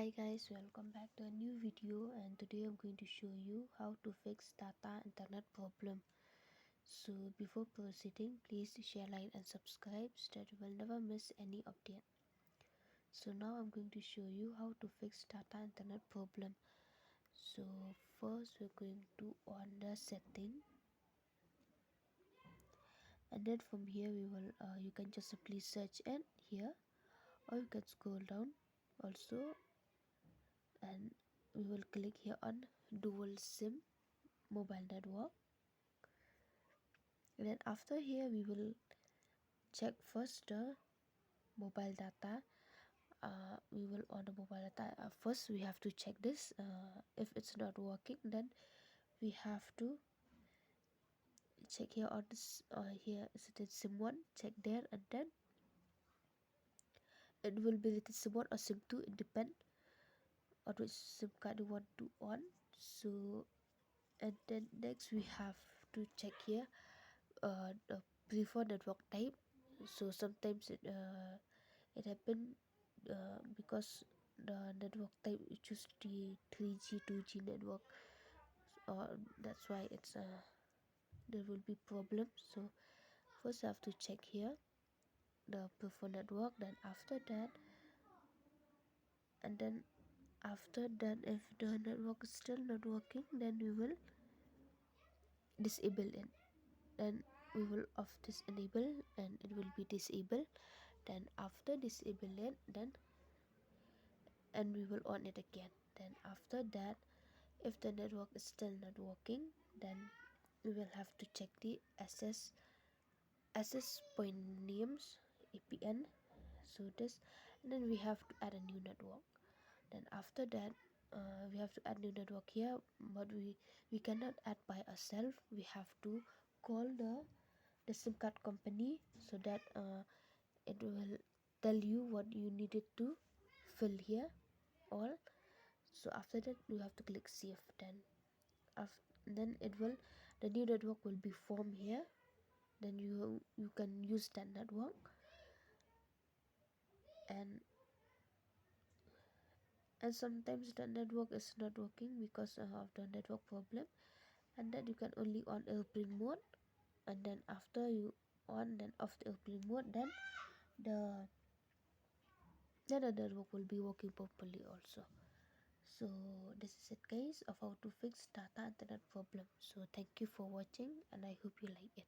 Hi guys, welcome back to a new video, and today I'm going to show you how to fix data internet problem. So before proceeding, please share, like and subscribe so that you will never miss any update. So now I'm going to show you how to fix data internet problem. So first we're going to on the setting, and then from here we will you can just simply search in here, or you can scroll down also, and we will click here on dual SIM mobile network. And then after here we will check first the mobile data. We will on the mobile data, first we have to check this. If it's not working, then we have to check here on this. Here is it sim 1, check there, and then it will be the sim 1 or sim 2, it depend on which sim card you want to on. So and then next we have to check here the preferred network type. So sometimes it happen because the network type you choose the 3G 2G network, that's why it's there will be problems. So first I have to check here the preferred network, then after that, and then after that, if the network is still not working, then we will disable it. Then we will off this enable and it will be disabled. Then after disable it, then and we will on it again. Then after that, if the network is still not working, then we will have to check the access point names, APN. So this, and then we have to add a new network. Then after that, we have to add new network here, but we cannot add by ourselves. We have to call the SIM card company, so that it will tell you what you needed to fill here all. So after that you have to click save. Then it will, the new network will be formed here. Then you can use that network, and sometimes the network is not working because of the network problem, and then you can only on airplane mode, and then after you on then off the airplane mode, the the network will be working properly also. So this is it guys of how to fix data internet problem. So thank you for watching, and I hope you like it.